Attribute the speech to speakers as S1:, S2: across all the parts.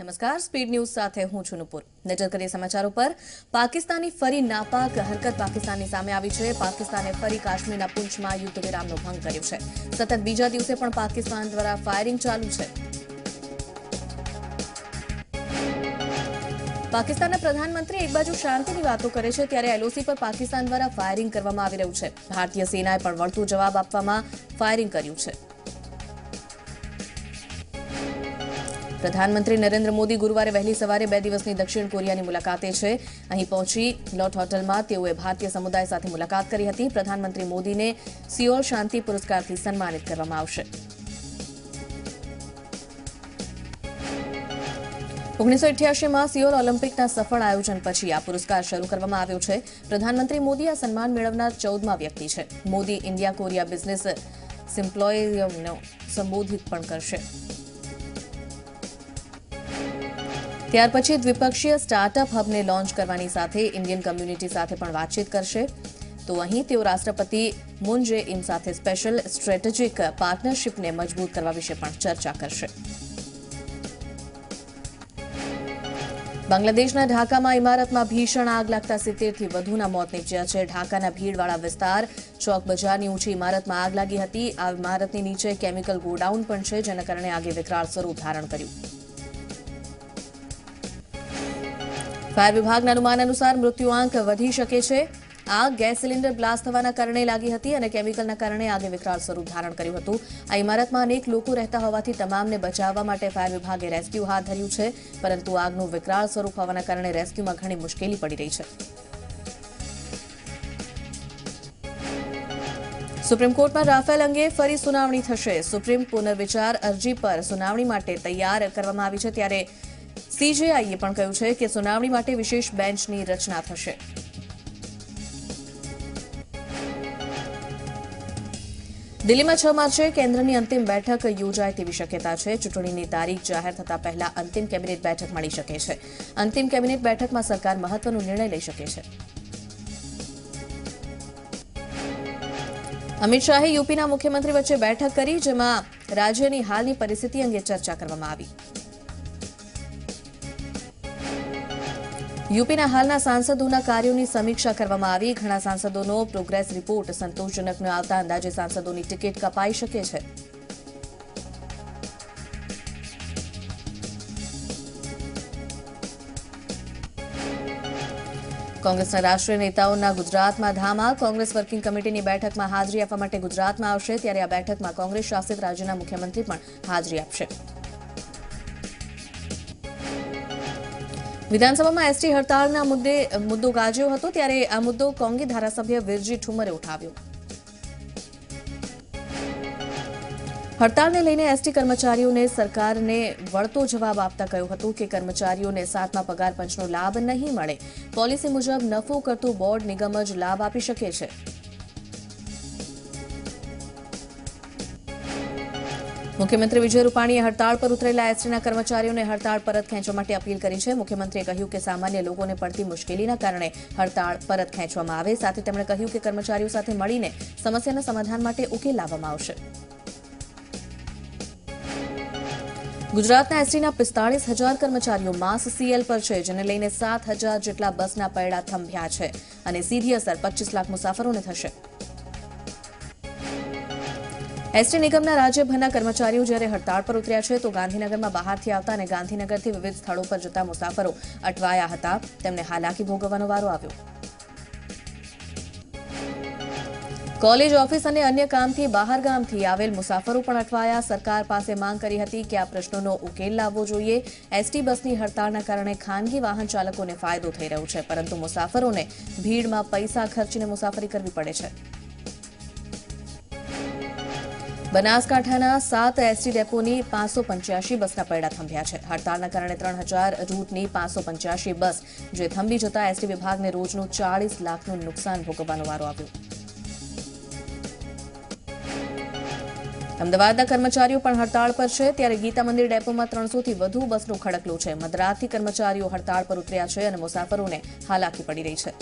S1: નમસ્કાર, speed news સાથે હું છું નુપુર। નજર કરીએ સમાચારો પર। પાકિસ્તાની ફરી નાપાક હરકત પાકિસ્તાનની સામે આવી છે। પાકિસ્તાને ફરી કાશ્મીરના પૂંછમાં યુદ્ધ વિરામનો ભંગ કર્યો છે। સતત બીજા દિવસે પણ પાકિસ્તાન દ્વારા ફાયરિંગ ચાલુ છે। પાકિસ્તાનના પ્રધાનમંત્રી એક બાજુ શાંતિની વાતો કરે છે ત્યારે એલઓસી પર પાકિસ્તાન દ્વારા ફાયરિંગ કરવામાં આવી રહ્યું છે। ભારતીય સેનાએ પણ વળતો જવાબ આપવામાં ફાયરિંગ કર્યું છે। પ્રધાનમંત્રી નરેન્દ્ર મોદી ગુરુવારે વહેલી સવારે 2 દિવસની દક્ષિણ કોરિયાની મુલાકાતે છે। અહીં પહોંચી લોટ હોટલમાં તેઓએ ભારતીય સમુદાય સાથે મુલાકાત કરી હતી। પ્રધાનમંત્રી મોદીને સિયોલ શાંતિ પુરસ્કારથી સન્માનિત કરવામાં આવશે। 1988માં સિયોલ ઓલિમ્પિકના સફળ આયોજન પછી આ પુરસ્કાર શરૂ કરવામાં આવ્યો છે। પ્રધાનમંત્રી મોદી આ સન્માન મેળવનાર 14મા વ્યક્તિ છે। મોદી ઇન્ડિયા કોરિયા બિઝનેસ સિમ્પોઝિયમને સંબોધિત પણ કરશે। ત્યાર પછી દ્વિપક્ષીય સ્ટાર્ટઅપ હબને લોન્ચ કરવાની સાથે ઇન્ડિયન કમ્યુનિટી સાથે પણ વાતચીત કરશે। તો અહીં તેઓ રાષ્ટ્રપતિ મૂન જે-ઇન સાથે સ્પેશિયલ સ્ટ્રેટેજિક પાર્ટનરશિપને મજબૂત કરવા વિશે પણ ચર્ચા કરશે। બાંગ્લાદેશના ઢાકામાં ઇમારતમાં ભીષણ આગ લાગતા 70થી વધુના મોત નીપજ્યા છે। ઢાકાના ભીડવાળા વિસ્તાર ચોક બજારની ઊંચી ઇમારતમાં આગ લાગી હતી। આ ઇમારતની નીચે કેમિકલ ગોડાઉન પણ છે, જેના કારણે આગે વિકરાળ સ્વરૂપ ધારણ કર્યું। ફાયર વિભાગના અનુમાન અનુસાર મૃત્યુઆંક વધી શકે છે। આગ ગેસ સિલિન્ડર બ્લાસ્ટ થવાના કારણે લાગી હતી અને કેમિકલના કારણે આગે વિકરાળ સ્વરૂપ ધારણ કર્યું હતું। આ ઇમારતમાં અનેક લોકો રહેતા હોવાથી તમામને બચાવવા માટે ફાયર વિભાગે રેસ્ક્યુ હાથ ધર્યું છે, પરંતુ આગનું વિકરાળ સ્વરૂપ હોવાના કારણે રેસ્ક્યુમાં ઘણી મુશ્કેલી પડી રહી છે। સુપ્રીમ કોર્ટમાં રાફેલ અંગે ફરી સુનાવણી થશે। સુપ્રીમ પુનર્વિચાર અરજી પર સુનાવણી માટે તૈયાર કરવામાં આવી છે, ત્યારે સીજેઆઈએ પણ કહ્યું છે કે સુનાવણી માટે વિશેષ બેન્ચની રચના થશે। દિલ્હીમાં 6 માર્ચે કેન્દ્રની અંતિમ બેઠક યોજાય તેવી શક્યતા છે। ચૂંટણીની તારીખ જાહેર થતા પહેલા અંતિમ કેબિનેટ બેઠક મળી શકે છે। અંતિમ કેબિનેટ બેઠકમાં સરકાર મહત્વનો નિર્ણય લઈ શકે છે। અમિત શાહે યુપીના મુખ્યમંત્રી વચ્ચે બેઠક કરી, જેમાં રાજ્યની હાલની પરિસ્થિતિ અંગે ચર્ચા કરવામાં આવી। યુપીના હાલના સાંસદોના કાર્યોની સમીક્ષા કરવામાં આવી। ઘણા સાંસદોનો પ્રોગ્રેસ રિપોર્ટ સંતોષજનક ન આવતા અંદાજે સાંસદોની ટિકિટ કપાઈ શકે છે। કોંગ્રેસના રાષ્ટ્રીય નેતાઓના ગુજરાતમાં ધામા। કોંગ્રેસ વર્કિંગ કમિટીની બેઠકમાં હાજરી આપવા માટે ગુજરાતમાં આવશે, ત્યારે આ બેઠકમાં કોંગ્રેસ શાસિત રાજ્યના મુખ્યમંત્રી પણ હાજરી આપશે। વિધાનસભામાં એસટી હડતાળના મુદ્દો ગાજ્યો હતો, ત્યારે આ મુદ્દો કોંગી ધારાસભ્ય વિરજી ઠુમરે ઉઠાવ્યો। હડતાળને લઈને એસટી કર્મચારીઓને સરકારને વળતો જવાબ આપતા કહ્યું હતું કે કર્મચારીઓને 7મા પગાર પંચનો લાભ નહીં મળે। પોલિસી મુજબ નફો કરતું બોર્ડ નિગમ જ લાભ આપી શકે છે। મુખ્યમંત્રી વિજય રૂપાણીએ હડતાળ પર ઉતરેલા એસટીના કર્મચારીઓને હડતાળ પરત ખેંચવા માટે અપીલ કરી છે। મુખ્યમંત્રીએ કહ્યું કે સામાન્ય લોકોને પડતી મુશ્કેલીના કારણે હડતાળ પરત ખેંચવામાં આવે। સાથે તેમણે કહ્યું કે કર્મચારીઓ સાથે મળીને સમસ્યાના સમાધાન માટે ઉકેલ લાવવામાં આવશે। ગુજરાતના એસટીના 45,000 કર્મચારીઓ માસ સીએલ પર છે, જેને લઈને 7,000 જેટલા બસના પૈડા થંભ્યા છે અને સીધી અસર 25 લાખ મુસાફરોને થશે। એસટી નિગમના રાજ્યભરના કર્મચારીઓ જ્યારે હડતાળ પર ઉતર્યા છે, તો ગાંધીનગરમાં બહારથી આવતા અને ગાંધીનગરથી વિવિધ સ્થળો પર જતા મુસાફરો અટવાયા હતા। તેમને હાલાકી ભોગવવાનો વારો આવ્યો। કોલેજ, ઓફિસ અને અન્ય કામથી બહારગામથી આવેલ મુસાફરો પણ અટવાયા। સરકાર પાસે માંગ કરી હતી કે આ પ્રશ્નોનો ઉકેલ લાવવો જોઈએ। એસટી બસની હડતાળના કારણે ખાનગી વાહન ચાલકોને ફાયદો થઈ રહ્યો છે, પરંતુ મુસાફરોને ભીડમાં પૈસા ખર્ચીને મુસાફરી કરવી પડે છે। બનાસકાંઠાના 7 એસટી ડેપોની 585 બસના પૈડા થંભ્યા છે। હડતાળના કારણે 3000 રૂટની 585 બસ જે થંભી જતા એસટી વિભાગને રોજનું 40 લાખનું નુકસાન ભોગવવાનો વારો આવ્યો। અમદાવાદના કર્મચારીઓ પણ હડતાળ પર છે, ત્યારે ગીતા મંદિર ડેપોમાં 300થી વધુ બસનો ખડકલો છે। મધરાતથી કર્મચારીઓ હડતાળ પર ઉતર્યા છે અને મુસાફરોને હાલાકી પડી રહી છે।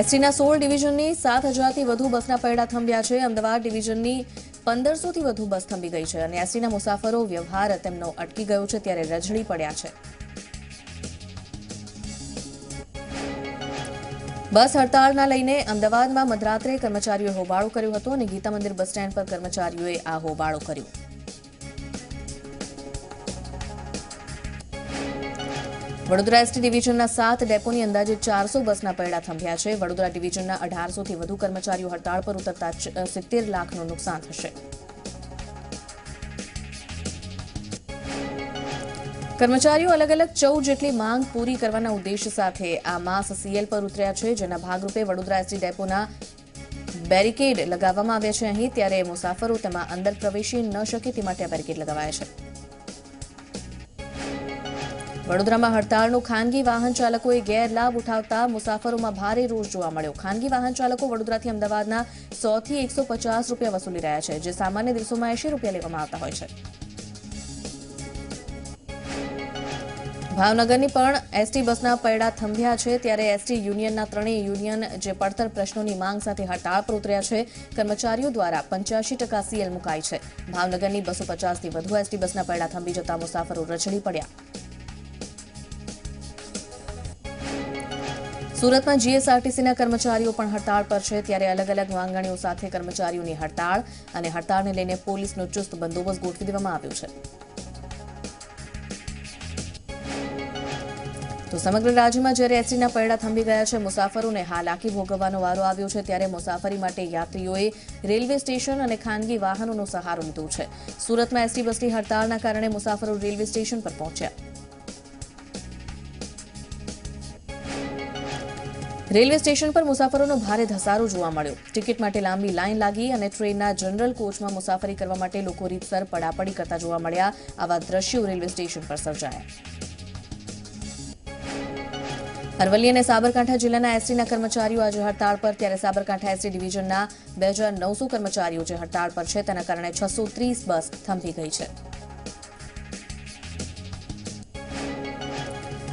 S1: એસટીના 16 ડિવિઝનની 7,000થી વધુ બસના પૈડા થંભ્યા છે। અમદાવાદ ડિવિઝનની 1500થી વધુ બસ થંભી ગઈ છે અને એસટીના મુસાફરો વ્યવહાર તેમનો અટકી ગયો છે ત્યારે રઝળી પડ્યા છે. બસ હડતાળના લઈને અમદાવાદમાં મધરાત્રે કર્મચારીઓએ હોબાળો કર્યો હતો અને ગીતા મંદિર બસ સ્ટેન્ડ પર કર્મચારીઓએ આ હોબાળો કર્યો. વડોદરા એસટી ડિવિઝનના 7 ડેપોની અંદાજે 400 બસના પૈડા થંભ્યા છે. વડોદરા ડિવિઝનના 1800થી વધુ કર્મચારીઓ હડતાળ પર ઉતરતા 70 લાખનું નુકસાન થશે. કર્મચારીઓ અલગ અલગ 14 જેટલી માંગ પૂરી કરવાના ઉદ્દેશ સાથે આ માસ સીએલ પર ઉતર્યા છે, જેના ભાગરૂપે વડોદરા એસટી ડેપોના બેરિકેડ લગાવવામાં આવ્યા છે. અહીં ત્યારે મુસાફરો તેમાં અંદર પ્રવેશી ન શકે તે માટે આ બેરિકેડ લગાવાયા છે. વડોદરામાં હડતાળનો ખાનગી વાહન ચાલકોએ ગેરલાભ ઉઠાવતા મુસાફરોમાં ભારે રોષ જોવા મળ્યો. ખાનગી વાહન ચાલકો વડોદરાથી અમદાવાદના 100 થી 150 રૂપિયા વસૂલી રહ્યા છે, જે સામાન્ય દિવસોમાં 80 રૂપિયા લેવામાં આવતા હોય છે. ભાવનગરની પણ એસટી બસના પૈડા થંભ્યા છે. ત્યારે એસટી યુનિયનના ત્રણેય યુનિયન જે પડતર પ્રશ્નોની માંગ સાથે હડતાળ પર ઉતર્યા છે. કર્મચારીઓ દ્વારા 85% સીએલ મુકાઈ છે. ભાવનગરની 250થી વધુ એસટી બસના પૈડા થંભી જતા મુસાફરો રઝળી પડ્યા. સુરતમાં જીએસઆરટીસીના કર્મચારીઓ પણ હડતાળ પર છે. ત્યારે અલગ અલગ માંગણીઓ સાથે કર્મચારીઓની હડતાળ અને હડતાળને લઈને પોલીસનો ચુસ્ત બંદોબસ્ત ગોઠવી દેવામાં આવ્યો છે. તો સમગ્ર રાજ્યમાં જ્યારે એસટીના પૈડા થંભી ગયા છે, મુસાફરોને હાલાકી ભોગવવાનો વારો આવ્યો છે. ત્યારે મુસાફરી માટે યાત્રીઓએ રેલવે સ્ટેશન અને ખાનગી વાહનોનો સહારો લીધો છે. સુરતમાં એસટી બસની હડતાળના કારણે મુસાફરો રેલવે સ્ટેશન પર પહોંચ્યા. રેલવે સ્ટેશન પર મુસાફરોનો ભારે ધસારો જોવા મળ્યો. ટિકિટ માટે લાંબી લાઈન લાગી અને ટ્રેનના જનરલ કોચમાં મુસાફરી કરવા માટે લોકો રીતસર પડાપડી કરતા જોવા મળ્યા. આવા દ્રશ્યો રેલવે સ્ટેશન પર સર્જાયા. અરવલ્લી અને સાબરકાંઠા જિલ્લાના એસટીના કર્મચારીઓ આજે હડતાળ પર. ત્યારે સાબરકાંઠા એસટી ડિવિઝનના 2900 કર્મચારીઓ જે હડતાળ પર છે, તેના કારણે 630 બસ થંભી ગઈ છે.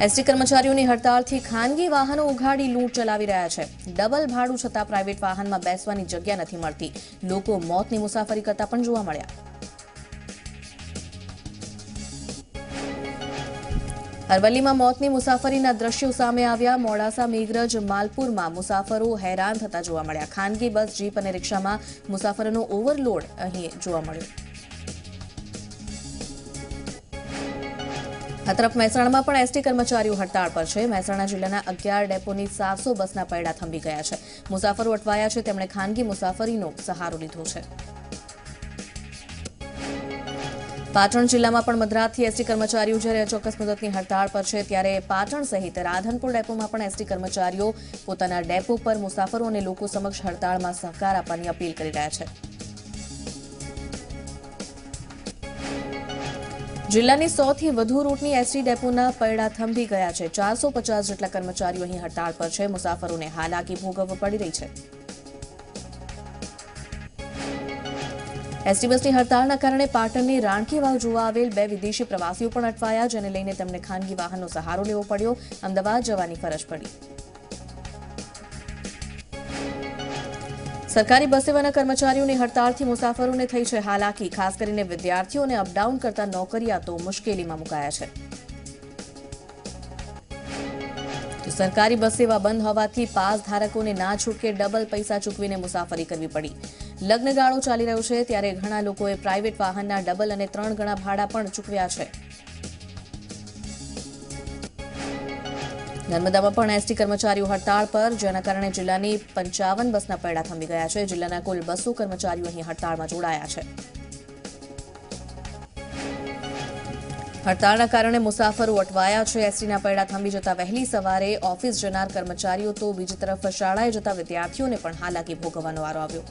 S1: એસટી કર્મચારીઓની હડતાળથી ખાનગી વાહનો ઉઘાડી લૂંટ ચલાવી રહ્યા છે. ડબલ ભાડું છતાં પ્રાઇવેટ વાહનમાં બેસવાની જગ્યા નથી મળતી. લોકો મોતની મુસાફરી કરતા પણ જોવા મળ્યા. અરવલ્લીમાં મોતની મુસાફરીના દ્રશ્યો સામે આવ્યા. મોડાસા, મેઘરજ, માલપુરમાં મુસાફરો હેરાન થતા જોવા મળ્યા. ખાનગી બસ, જીપ અને રિક્ષામાં મુસાફરોનો ઓવરલોડ અહીં જોવા મળ્યો. આ તરફ મહેસાણામાં પણ એસટી કર્મચારીઓ હડતાળ પર છે. મહેસાણા જિલ્લાના 11 ડેપોની 700 બસના પૈડા થંભી ગયા છે. મુસાફરો અટવાયા છે, તેમણે ખાનગી મુસાફરીનો સહારો લીધો છે. પાટણ જિલ્લામાં પણ મધરાતથી એસટી કર્મચારીઓ જ્યારે અચોક્કસ મુદતની હડતાળ પર છે. ત્યારે પાટણ સહિત રાધનપુર ડેપોમાં પણ એસટી કર્મચારીઓ પોતાના ડેપો પર મુસાફરો અને લોકો સમક્ષ હડતાળમાં સહકાર આપવાની અપીલ કરી રહ્યા છે. જિલ્લાની 100થી વધુ રૂટની એસટી ડેપોના પૈડા થંભી ગયા છે. 450 જેટલા કર્મચારીઓ અહીં હડતાળ પર છે. મુસાફરોને હાલાકી ભોગવવી પડી રહી છે. એસટી બસની હડતાળના કારણે પાટણની રાણકી વાવ જોવા આવેલ 2 વિદેશી પ્રવાસીઓ પણ અટવાયા, જેને લઈને તેમને ખાનગી વાહનનો સહારો લેવો પડ્યો. અમદાવાદ જવાની ફરજ પડી. સરકારી બસ સેવાના કર્મચારીઓની હડતાળથી મુસાફરોને થઈ છે હાલાકી. ખાસ કરીને વિદ્યાર્થીઓને અપડાઉન કરતા નોકરિયાતો મુશ્કેલીમાં મુકાયા છે. તો સરકારી બસ સેવા બંધ હોવાથી પાસ ધારકોને ના છૂટકે ડબલ પૈસા ચૂકવીને મુસાફરી કરવી પડી. લગ્નગાળો ચાલી રહ્યો છે, ત્યારે ઘણા લોકોએ પ્રાઇવેટ વાહનના ડબલ અને 3 ગણા ભાડા પણ ચૂકવ્યા છે. નર્મદામાં પણ એસટી કર્મચારીઓ હડતાળ પર, જેના કારણે જિલ્લાની 55 બસના પૈડા થંભી ગયા છે. જિલ્લાના કુલ 200 કર્મચારીઓ અહીં હડતાળમાં જોડાયા છે. હડતાળના કારણે મુસાફરો અટવાયા છે. એસટીના પૈડા થંભી જતા વહેલી સવારે ઓફિસ જનાર કર્મચારીઓ તો બીજી તરફ શાળાએ જતા વિદ્યાર્થીઓને પણ હાલાકી ભોગવવાનો વારો આવ્યો.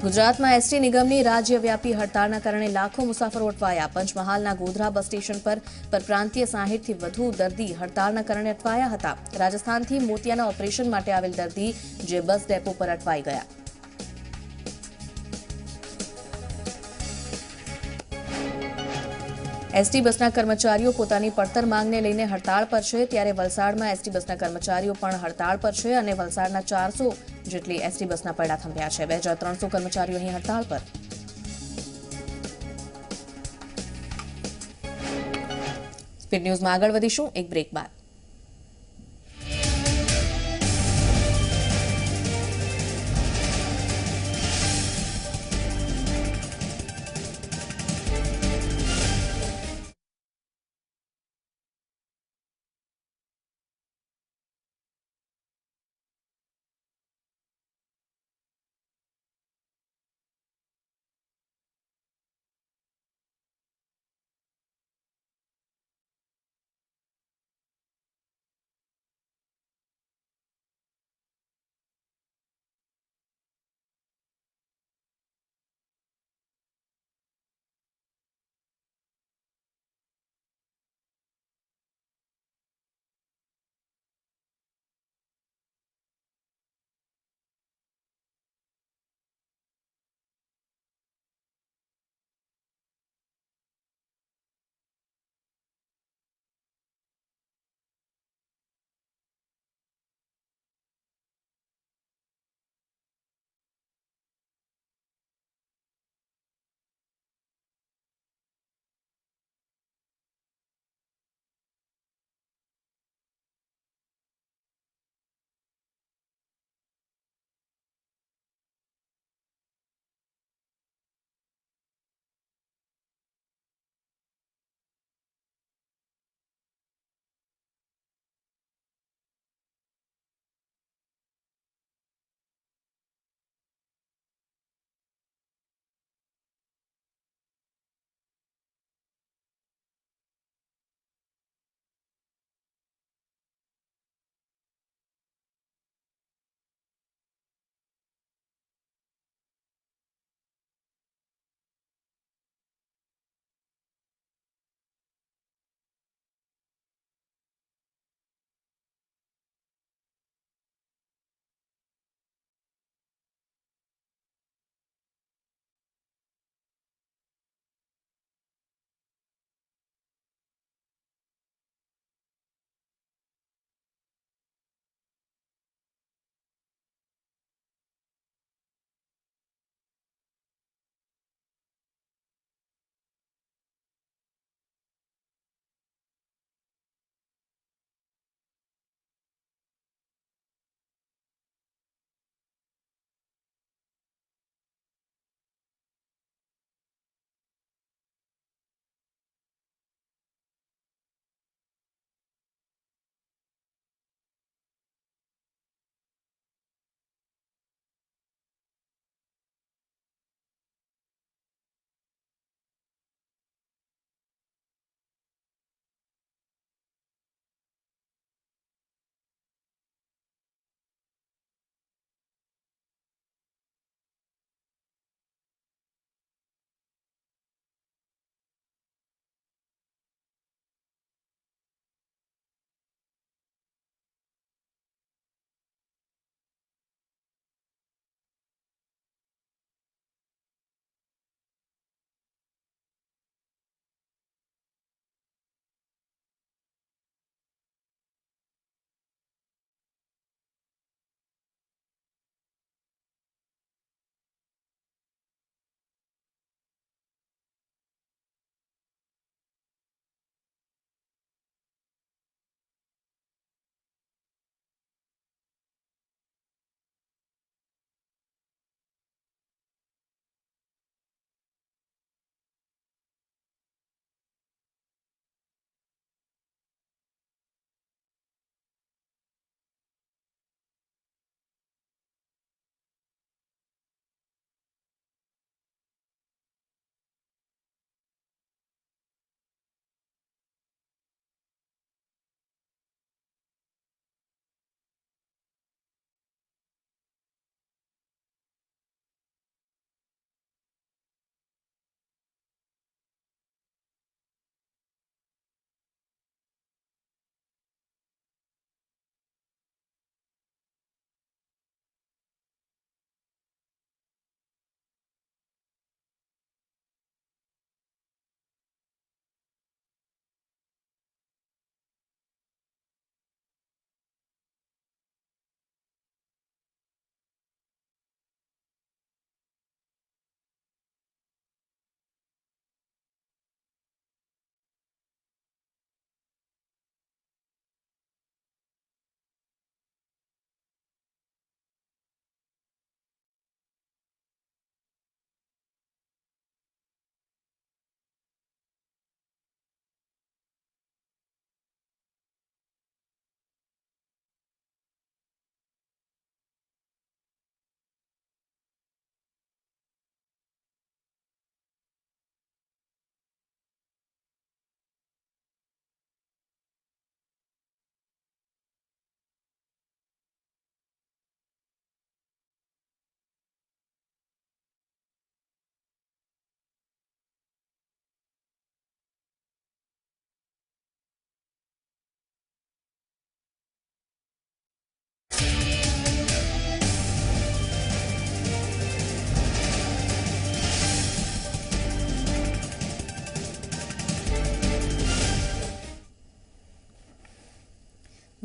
S1: ગુજરાતમાં એસટી નિગમની રાજ્યવ્યાપી હડતાળના કારણે લાખો મુસાફરો અટવાયા. પંચમહાલના ગોધરા બસ સ્ટેશન પર પરપ્રાંતીય 60થી વધુ દર્દી હડતાળના કારણે અટવાયા હતા. રાજસ્થાનથી મોતિયાના ઓપરેશન માટે આવેલ દર્દી જે બસ ડેપો પર અટવાઈ ગયા. એસટી બસના કર્મચારીઓ પોતાની પડતર માંગને લઈને હડતાળ પર છે. ત્યારે વલસાડમાં એસટી બસના કર્મચારીઓ પણ હડતાળ પર છે અને વલસાડના 400 જેટલી એસટી બસના પૈડા થંભ્યા છે. 2300 કર્મચારીઓ અહીં હડતાળ પર. સ્પીડ ન્યૂઝમાં આગળ વધીશું એક બ્રેક બાદ.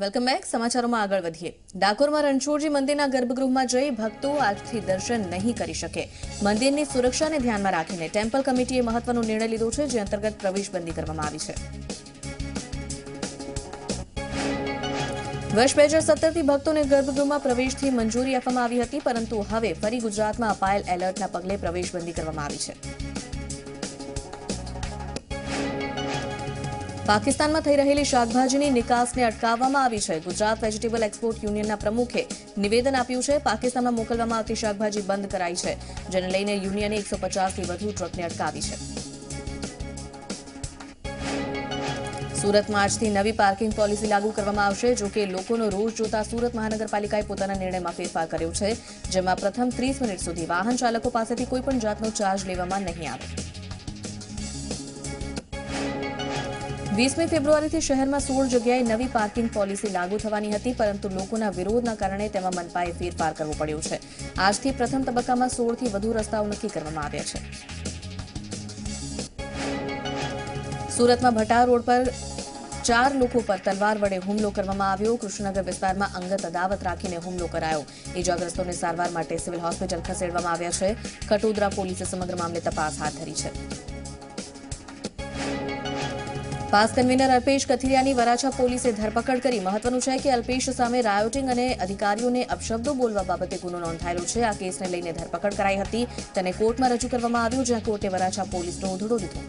S1: Welcome back. સમાચારોમાં આગળ વધીએ. ડાકોરમાં રણછોડજી મંદિરના ગર્ભગૃહમાં જઈ ભક્તો આજથી દર્શન નહીં કરી શકે. મંદિરની સુરક્ષાને ધ્યાનમાં રાખીને ટેમ્પલ કમિટીએ મહત્વનો નિર્ણય લીધો છે, જે અંતર્ગત પ્રવેશબંધી કરવામાં આવી છે. વર્ષ 2017થી ભક્તોને ગર્ભગૃહમાં પ્રવેશથી મંજૂરી આપવામાં આવી હતી, પરંતુ હવે ફરી ગુજરાતમાં અપાયેલ એલર્ટના પગલે પ્રવેશબંધી કરવામાં આવી છે. પાકિસ્તાનમાં થઈ રહેલી શાકભાજીની નિકાસને અટકાવવામાં આવી છે. ગુજરાત વેજીટેબલ એક્સપોર્ટ યુનિયનના પ્રમુખે નિવેદન આપ્યું છે. પાકિસ્તાનમાં મોકલવામાં આવતી શાકભાજી બંધ કરાઈ છે, જેને લઈને યુનિયને 150થી વધુ ટ્રકને અટકાવી છે. સુરતમાં આજથી નવી પાર્કિંગ પોલિસી લાગુ કરવામાં આવશે. જો કે લોકોનો રોષ જોતા સુરત મહાનગરપાલિકાએ પોતાના નિર્ણયમાં ફેરફાર કર્યો છે, જેમાં પ્રથમ 30 મિનિટ સુધી વાહન ચાલકો પાસેથી કોઈપણ જાતનો ચાર્જ લેવામાં નહીં આવે. 20મી ફેબ્રુઆરીથી શહેરમાં 16 જગ્યાએ નવી પાર્કિંગ પોલિસી લાગુ થવાની હતી, પરંતુ લોકોના વિરોધના કારણે તેમાં મનપાએ ફેરફાર કરવો પડ્યો છે. આજથી પ્રથમ તબક્કામાં 16થી વધુ રસ્તાઓ નક્કી કરવામાં આવ્યા છે. સુરતમાં ભટાર રોડ પર 4 લોકો પર તલવાર વડે હુમલો કરવામાં આવ્યો. કૃષ્ણનગર વિસ્તારમાં અંગત અદાવત રાખીને હુમલો કરાયો. ઇજાગ્રસ્તોને સારવાર માટે સિવિલ હોસ્પિટલ ખસેડવામાં આવ્યા છે. કટોદરા પોલીસે સમગ્ર મામલે તપાસ હાથ ધરી છે. પાસ કન્વીનર અલ્પેશ કથિરિયાની વરાછા પોલીસે ધરપકડ કરી. મહત્વનું છે કે અલ્પેશ સામે રાયોટિંગ અને અધિકારીઓને અપશબ્દો બોલવા બાબતે ગુનો નોંધાયેલો છે. આ કેસને લઈને ધરપકડ કરાઈ હતી. તેને કોર્ટમાં રજૂ કરવામાં આવ્યું, જ્યાં કોર્ટે વરાછા પોલીસનો ઉધડો લીધો.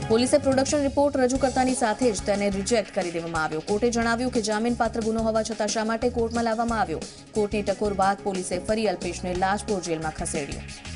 S1: પોલીસે પ્રોડક્શન રિપોર્ટ રજૂ કરતાની સાથે જ તેને રિજેક્ટ કરી દેવામાં આવ્યો. કોર્ટે જણાવ્યું કે જામીનપાત્ર ગુનો હોવા છતાં શા માટે કોર્ટમાં લાવવામાં આવ્યો. કોર્ટની ટકોર બાદ પોલીસે ફરી અલ્પેશને લાજપોર જેલમાં ખસેડ્યો.